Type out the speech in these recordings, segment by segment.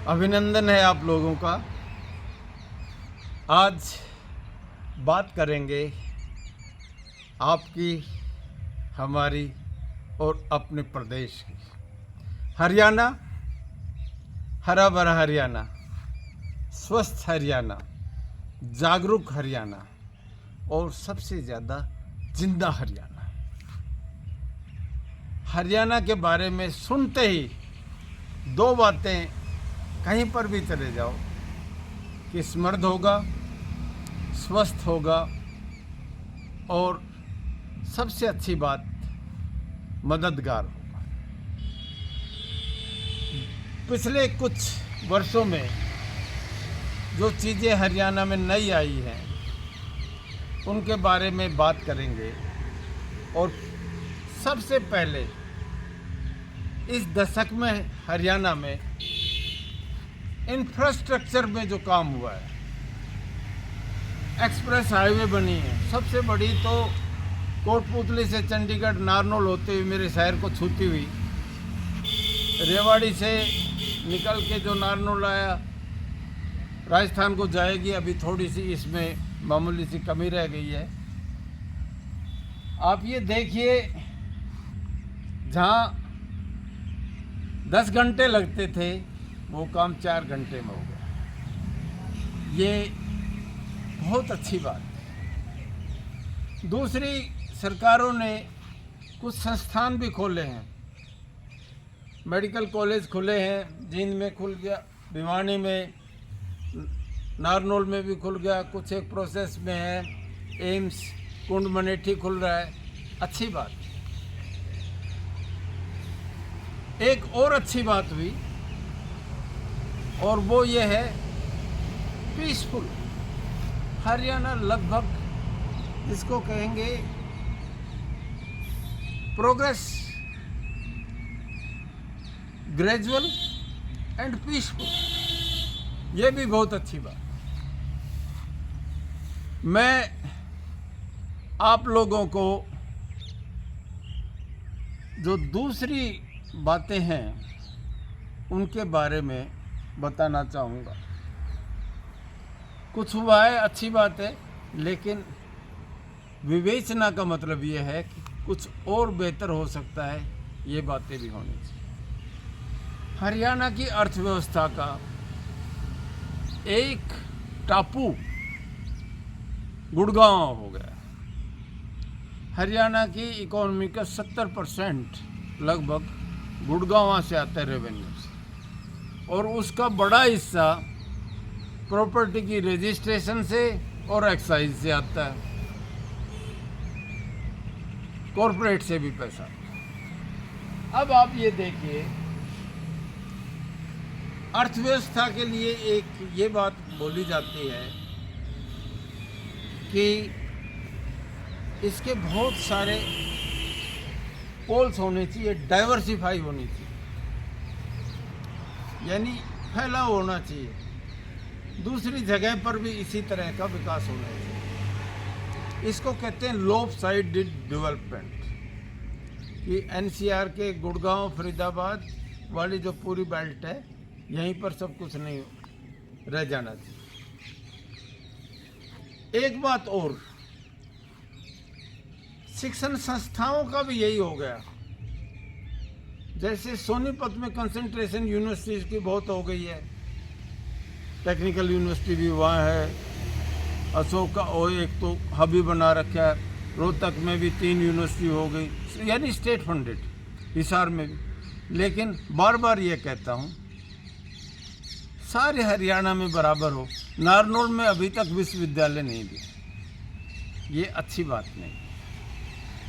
अभिनंदन है आप लोगों का। आज बात करेंगे आपकी, हमारी और अपने प्रदेश की। हरियाणा, हरा भरा हरियाणा, स्वस्थ हरियाणा, जागरूक हरियाणा और सबसे ज़्यादा जिंदा हरियाणा। हरियाणा के बारे में सुनते ही दो बातें कहीं पर भी चले जाओ कि समृद्ध होगा, स्वस्थ होगा और सबसे अच्छी बात मददगार होगा। पिछले कुछ वर्षों में जो चीज़ें हरियाणा में नई आई हैं उनके बारे में बात करेंगे। और सबसे पहले इस दशक में हरियाणा में इंफ्रास्ट्रक्चर में जो काम हुआ है, एक्सप्रेस हाईवे बनी है, सबसे बड़ी तो कोटपुतली से चंडीगढ़ नारनौल होते हुए मेरे शहर को छूती हुई, रेवाड़ी से निकल के जो नारनौल आया राजस्थान को जाएगी। अभी थोड़ी सी इसमें मामूली सी कमी रह गई है। आप ये देखिए, जहाँ 10 घंटे लगते थे वो काम 4 घंटे में हो गया। ये बहुत अच्छी बात है। दूसरी, सरकारों ने कुछ संस्थान भी खोले हैं, मेडिकल कॉलेज खुले हैं, जींद में खुल गया, भिवानी में, नारनौल में भी खुल गया, कुछ एक प्रोसेस में है, एम्स कुंड मनेठी खुल रहा है। अच्छी बात। एक और अच्छी बात हुई और वो ये है पीसफुल हरियाणा। लगभग जिसको कहेंगे प्रोग्रेस, ग्रेजुअल एंड पीसफुल, ये भी बहुत अच्छी बात। मैं आप लोगों को जो दूसरी बातें हैं उनके बारे में बताना चाहूँगा। कुछ हुआ है, अच्छी बात है, लेकिन विवेचना का मतलब ये है कि कुछ और बेहतर हो सकता है, ये बातें भी होनी चाहिए। हरियाणा की अर्थव्यवस्था का एक टापू गुड़गांव हो गया। हरियाणा की इकोनॉमी का 70% लगभग गुड़गांव से आता है रेवेन्यू से, और उसका बड़ा हिस्सा प्रॉपर्टी की रजिस्ट्रेशन से और एक्साइज से आता है, कॉरपोरेट से भी पैसा। अब आप ये देखिए, अर्थव्यवस्था के लिए एक ये बात बोली जाती है कि इसके बहुत सारे पोल्स होने चाहिए, डाइवर्सिफाई होनी चाहिए, यानी फैलाव होना चाहिए। दूसरी जगह पर भी इसी तरह का विकास होना चाहिए। इसको कहते हैं लॉपसाइडेड डेवलपमेंट, कि एनसीआर के गुड़गांव फरीदाबाद वाली जो पूरी बेल्ट है, यहीं पर सब कुछ नहीं रह जाना चाहिए। एक बात और, शिक्षण संस्थाओं का भी यही हो गया। जैसे सोनीपत में कंसंट्रेशन यूनिवर्सिटीज की बहुत हो गई है, टेक्निकल यूनिवर्सिटी भी वहाँ है, अशोक का ओ एक तो हब बना रखा है, रोहतक में भी 3 यूनिवर्सिटी हो गई, यानी स्टेट फंडेड, हिसार में भी। लेकिन बार बार ये कहता हूँ, सारे हरियाणा में बराबर हो। नारनौल में अभी तक विश्वविद्यालय नहीं दिया, ये अच्छी बात नहीं।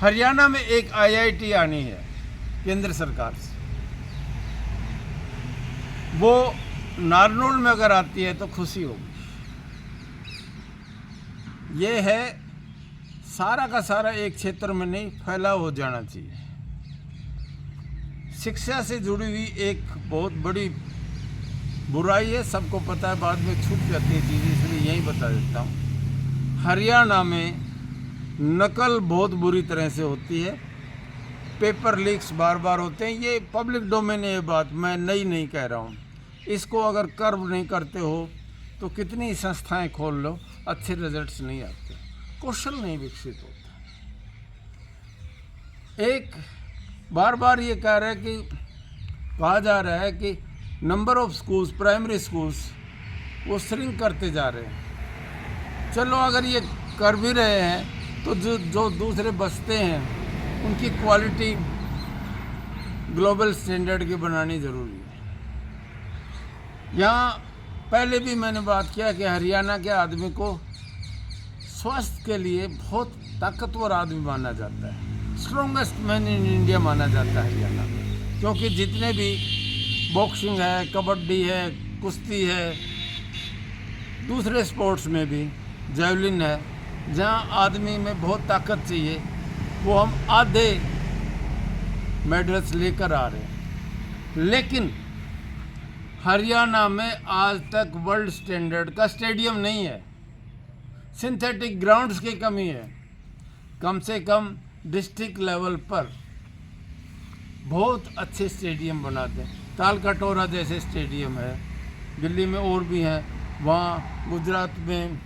हरियाणा में एक आईआईटी आनी है केंद्र सरकार से, वो नारनौल में अगर आती है तो खुशी होगी। ये है, सारा का सारा एक क्षेत्र में नहीं, फैलाव हो जाना चाहिए। शिक्षा से जुड़ी हुई एक बहुत बड़ी बुराई है, सबको पता है, बाद में छूट जाती है चीज़ें, इसलिए यही बता देता हूँ। हरियाणा में नकल बहुत बुरी तरह से होती है, पेपर लीक्स बार बार होते हैं। ये पब्लिक डोमेन है, ये बात मैं नहीं कह रहा हूँ। इसको अगर कर्व नहीं करते हो तो कितनी संस्थाएं खोल लो, अच्छे रिजल्ट्स नहीं आते, कौशल नहीं विकसित होता। एक बार बार ये कह रहे कि कहा जा रहा है कि number of schools, primary schools वो श्रिंक करते जा रहे हैं। चलो अगर ये कर भी रहे हैं तो जो दूसरे बचते हैं उनकी क्वालिटी ग्लोबल स्टैंडर्ड की बनानी ज़रूरी है। यहाँ पहले भी मैंने बात किया कि हरियाणा के आदमी को स्वास्थ्य के लिए बहुत ताकतवर आदमी माना जाता है, स्ट्रॉन्गेस्ट मैन इन इंडिया माना जाता है हरियाणा में, क्योंकि जितने भी बॉक्सिंग है, कबड्डी है, कुश्ती है, दूसरे स्पोर्ट्स में भी जेवलिन है, जहाँ आदमी में बहुत ताकत चाहिए वो हम आधे मेडल्स लेकर आ रहे हैं। लेकिन हरियाणा में आज तक वर्ल्ड स्टैंडर्ड का स्टेडियम नहीं है, सिंथेटिक ग्राउंड्स की कमी है। कम से कम डिस्ट्रिक्ट लेवल पर बहुत अच्छे स्टेडियम बनाते हैं। तालकटोरा जैसे स्टेडियम है, दिल्ली में और भी हैं, वहाँ गुजरात में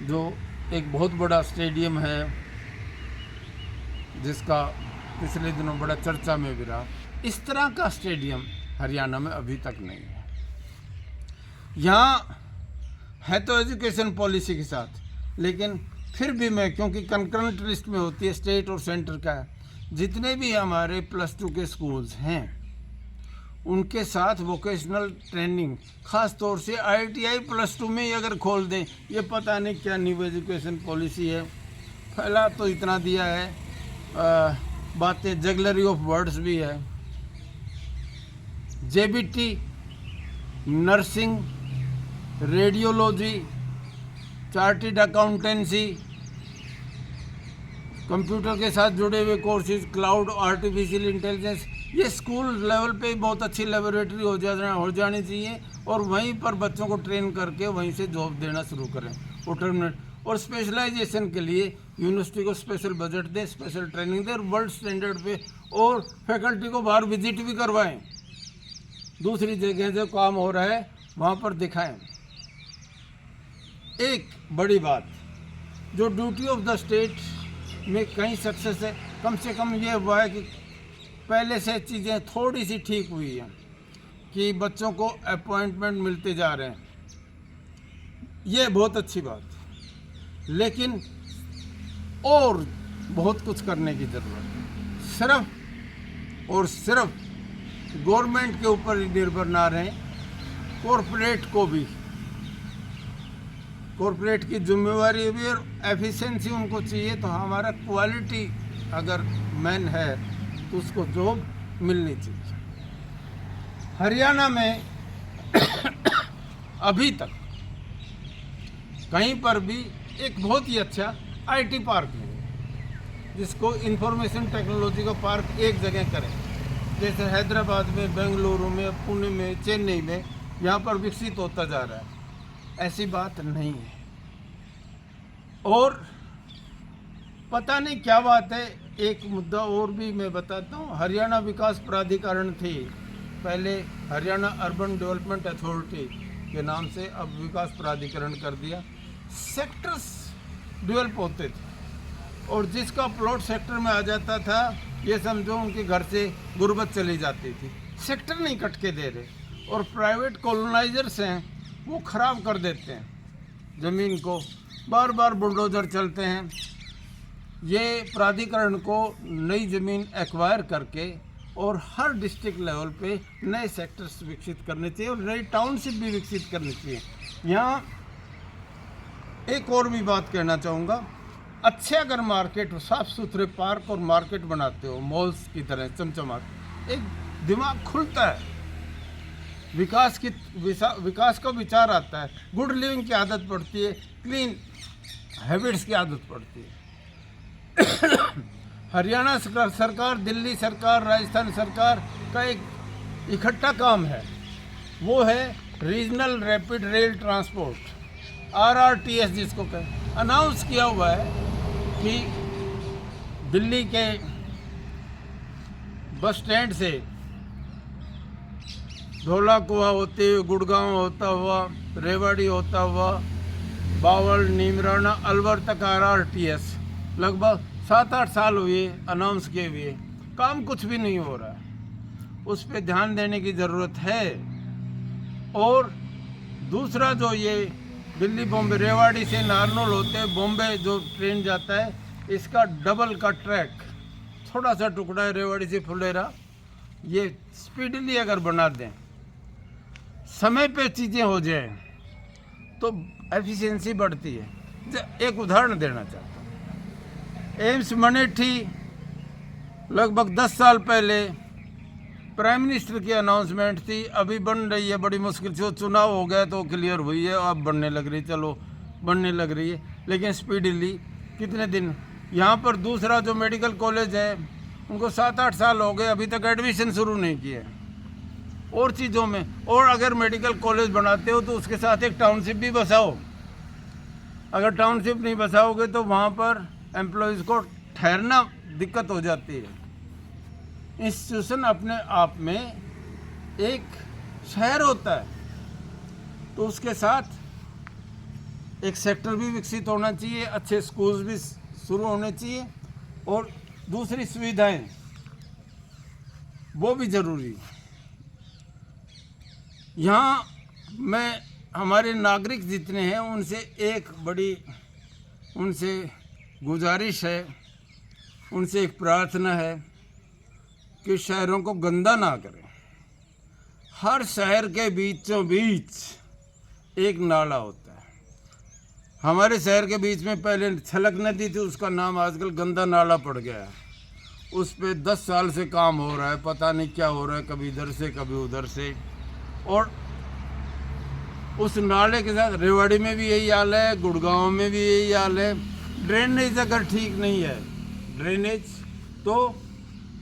जो एक बहुत बड़ा स्टेडियम है जिसका पिछले दिनों बड़ा चर्चा में भी रहा, इस तरह का स्टेडियम हरियाणा में अभी तक नहीं है। यहाँ है तो एजुकेशन पॉलिसी के साथ, लेकिन फिर भी मैं, क्योंकि कंकरेंट लिस्ट में होती है स्टेट और सेंटर का, जितने भी हमारे +2 के स्कूल्स हैं उनके साथ वोकेशनल ट्रेनिंग, ख़ास तौर से ITI +2 में ही अगर खोल दें, ये पता नहीं क्या न्यू एजुकेशन पॉलिसी है। फैला तो इतना दिया है, बातें जगलरी ऑफ वर्ड्स भी है। JBT, nursing, radiology, chartered accountancy, computer के साथ जुड़े हुए कोर्सेज, क्लाउड, आर्टिफिशियल इंटेलिजेंस, ये स्कूल लेवल पे बहुत अच्छी लेबोरेटरी हो जानी चाहिए और वहीं पर बच्चों को ट्रेन करके वहीं से जॉब देना शुरू करें। और स्पेशलाइजेशन के लिए यूनिवर्सिटी को स्पेशल बजट दे, स्पेशल ट्रेनिंग दे और वर्ल्ड स्टैंडर्ड पे, और फैकल्टी को बाहर विजिट भी करवाएं, दूसरी जगह जो काम हो रहा है वहाँ पर दिखाएं। एक बड़ी बात जो ड्यूटी ऑफ द स्टेट में कहीं सक्सेस है, कम से कम ये हुआ है कि पहले से चीज़ें थोड़ी सी ठीक हुई हैं कि बच्चों को अपॉइंटमेंट मिलते जा रहे हैं, ये बहुत अच्छी बात है। लेकिन और बहुत कुछ करने की ज़रूरत है। सिर्फ और सिर्फ गवर्नमेंट के ऊपर ही निर्भर ना रहें, कॉरपोरेट की जिम्मेवारी भी और एफिशिएंसी उनको चाहिए। तो हमारा क्वालिटी अगर मैन है तो उसको जॉब मिलनी चाहिए। हरियाणा में अभी तक कहीं पर भी एक बहुत ही अच्छा IT पार्क नहीं है, जिसको इंफॉर्मेशन टेक्नोलॉजी का पार्क एक जगह करें, जैसे हैदराबाद में, बेंगलुरु में, पुणे में, चेन्नई में यहाँ पर विकसित होता जा रहा है। ऐसी बात नहीं है। और पता नहीं क्या बात है, एक मुद्दा और भी मैं बताता हूँ। हरियाणा विकास प्राधिकरण थी पहले, हरियाणा अर्बन डेवलपमेंट अथॉरिटी के नाम से अब विकास प्राधिकरण कर दिया। सेक्टर्स डेवलप होते थे और जिसका प्लॉट सेक्टर में आ जाता था, ये समझो उनके घर से गुर्बत चली जाती थी। सेक्टर नहीं कट के दे रहे और प्राइवेट कॉलोनाइजर्स हैं वो ख़राब कर देते हैं ज़मीन को, बार बार बुलडोजर चलते हैं। ये प्राधिकरण को नई ज़मीन एक्वायर करके और हर डिस्ट्रिक्ट लेवल पे नए सेक्टर्स विकसित करने चाहिए और नई टाउनशिप भी विकसित करनी चाहिए। यहाँ एक और भी बात कहना चाहूँगा, अच्छे अगर मार्केट, साफ सुथरे पार्क और मार्केट बनाते हो मॉल्स की तरह चमचमात, एक दिमाग खुलता है, विकास का विचार आता है, गुड लिविंग की आदत पड़ती है, क्लीन हैबिट्स की आदत पड़ती है। हरियाणा सरकार, दिल्ली सरकार, राजस्थान सरकार का एक इकट्ठा काम है, वो है regional rapid rail transport, RRTS जिसको कहें। अनाउंस किया हुआ है कि दिल्ली के बस स्टैंड से धौला कुआ होते हुए गुड़गांव होता हुआ, रेवाड़ी होता हुआ, बावल, नीमराना, अलवर तक RRTS लगभग 7-8 साल हुए अनाउंस किए हुए, काम कुछ भी नहीं हो रहा है। उस पर ध्यान देने की ज़रूरत है। और दूसरा जो ये दिल्ली बॉम्बे रेवाड़ी से नारनौल होते बॉम्बे जो ट्रेन जाता है, इसका डबल का ट्रैक, थोड़ा सा टुकड़ा है रेवाड़ी से फुलेरा, ये स्पीडली अगर बना दें, समय पे चीज़ें हो जाएं तो एफिशिएंसी बढ़ती है। एक उदाहरण देना चाहता हूँ। एम्स मनेठी लगभग 10 साल पहले प्राइम मिनिस्टर की अनाउंसमेंट थी, अभी बन रही है बड़ी मुश्किल से, चुनाव हो गया तो क्लियर हुई है, अब बनने लग रही, चलो बनने लग रही है, लेकिन स्पीडली कितने दिन। यहाँ पर दूसरा जो मेडिकल कॉलेज है उनको 7-8 साल हो गए, अभी तक एडमिशन शुरू नहीं किए। और चीज़ों में, और अगर मेडिकल कॉलेज बनाते हो तो उसके साथ एक टाउनशिप भी बसाओ। अगर टाउनशिप नहीं बसाओगे तो वहाँ पर एम्प्लॉयज़ को ठहरना दिक्कत हो जाती है। इंस्टीट्यूशन अपने आप में एक शहर होता है, तो उसके साथ एक सेक्टर भी विकसित होना चाहिए, अच्छे स्कूल्स भी शुरू होने चाहिए, और दूसरी सुविधाएं वो भी ज़रूरी। यहाँ मैं हमारे नागरिक जितने हैं उनसे एक बड़ी उनसे गुजारिश है, उनसे एक प्रार्थना है कि शहरों को गंदा ना करें। हर शहर के बीचों बीच एक नाला होता है। हमारे शहर के बीच में पहले छलक नदी थी, उसका नाम आजकल गंदा नाला पड़ गया है। उस पे 10 साल से काम हो रहा है, पता नहीं क्या हो रहा है, कभी इधर से कभी उधर से। और उस नाले के साथ रेवाड़ी में भी यही हाल है, गुड़गांव में भी यही हाल है। ड्रेनेज अगर ठीक नहीं है, ड्रेनेज, तो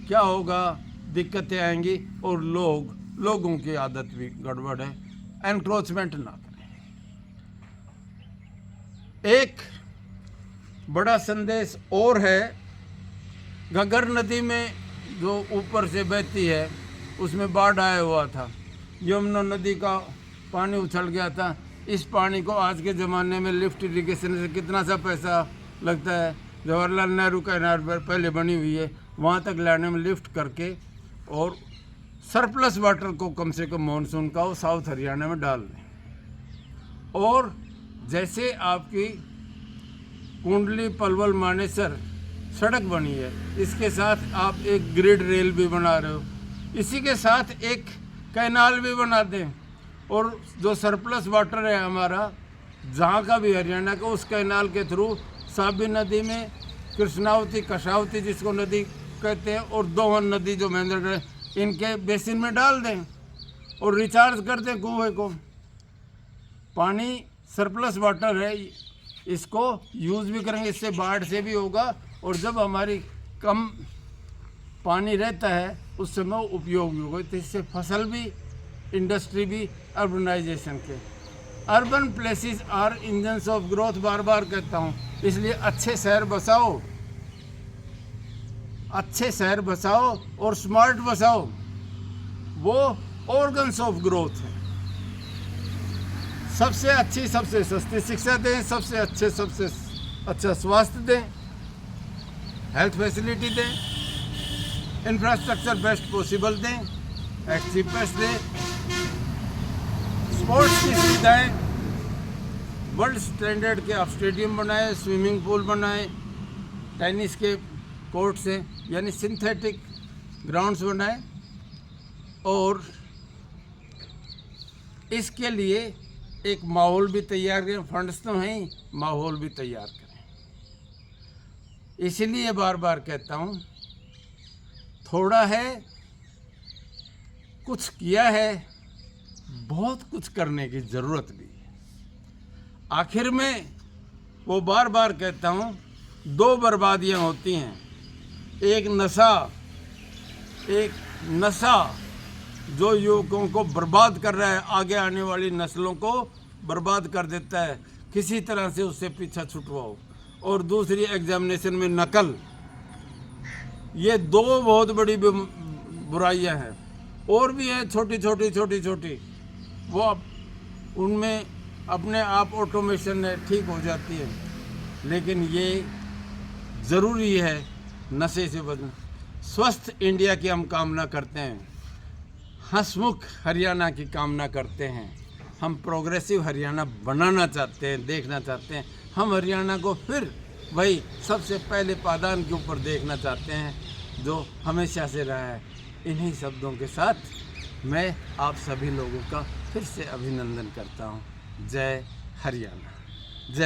क्या होगा, दिक्कतें आएंगी और लोगों की आदत भी गड़बड़ है। एनक्रोचमेंट ना करें। एक बड़ा संदेश और है, घग्गर नदी में जो ऊपर से बहती है उसमें बाढ़ आया हुआ था, यमुना नदी का पानी उछल गया था। इस पानी को आज के ज़माने में लिफ्ट इरिगेशन से कितना सा पैसा लगता है, जवाहरलाल नेहरू कैनाल पर पहले बनी हुई है, वहाँ तक लाने में लिफ्ट करके और सरप्लस वाटर को कम से कम मानसून का वो साउथ हरियाणा में डाल दें। और जैसे आपकी कुंडली पलवल मानेसर सड़क बनी है, इसके साथ आप एक ग्रिड रेल भी बना रहे हो, इसी के साथ एक कैनाल भी बना दें। और जो सरप्लस वाटर है हमारा जहाँ का भी हरियाणा का, उस कैनाल के थ्रू साबी नदी में कृष्णावती, कशावती जिसको नदी कहते हैं, और दोहन नदी जो महेंद्रगढ़, इनके बेसिन में डाल दें और रिचार्ज कर दें कुएं को। पानी सरप्लस वाटर है, इसको यूज़ भी करेंगे, इससे बाढ़ से भी होगा, और जब हमारी कम पानी रहता है उस समय उपयोग भी होगा। तो इससे फसल भी, इंडस्ट्री भी, अर्बनाइजेशन के। Urban places are engines of growth, बार बार कहता हूँ, इसलिए अच्छे शहर बसाओ, अच्छे शहर बसाओ और स्मार्ट बसाओ, वो ऑर्गन्स ऑफ ग्रोथ है। सबसे अच्छी, सबसे सस्ती शिक्षा दें, सबसे अच्छे, सबसे अच्छा स्वास्थ्य दें, हेल्थ फैसिलिटी दें, इंफ्रास्ट्रक्चर बेस्ट पॉसिबल दें, एट चीपेस्ट दें, स्पोर्ट्स की सुविधाएँ वर्ल्ड स्टैंडर्ड के आप स्टेडियम बनाए, स्विमिंग पूल बनाए, टेनिस के कोर्ट्स हैं, यानी सिंथेटिक ग्राउंड्स बनाए, और इसके लिए एक माहौल भी तैयार करें। फंड्स तो हैं ही, माहौल भी तैयार करें। इसलिए बार बार कहता हूँ, थोड़ा है, कुछ किया है, बहुत कुछ करने की ज़रूरत भी है। आखिर में वो बार बार कहता हूँ, 2 बर्बादियाँ होती हैं, एक नशा जो युवकों को बर्बाद कर रहा है, आगे आने वाली नस्लों को बर्बाद कर देता है, किसी तरह से उससे पीछा छुटवाओ, और दूसरी एग्जामिनेशन में नकल। ये 2 बहुत बड़ी बुराइयां हैं। और भी है छोटी छोटी, वो अब उनमें अपने आप ऑटोमेशन है ठीक हो जाती है। लेकिन ये ज़रूरी है नशे से बचना। स्वस्थ इंडिया की हम कामना करते हैं, हंसमुख हरियाणा की कामना करते हैं। हम प्रोग्रेसिव हरियाणा बनाना चाहते हैं, देखना चाहते हैं। हम हरियाणा को फिर वही सबसे पहले पायदान के ऊपर देखना चाहते हैं जो हमेशा से रहा है। इन्हीं शब्दों के साथ मैं आप सभी लोगों का फिर से अभिनंदन करता हूँ। जय हरियाणा।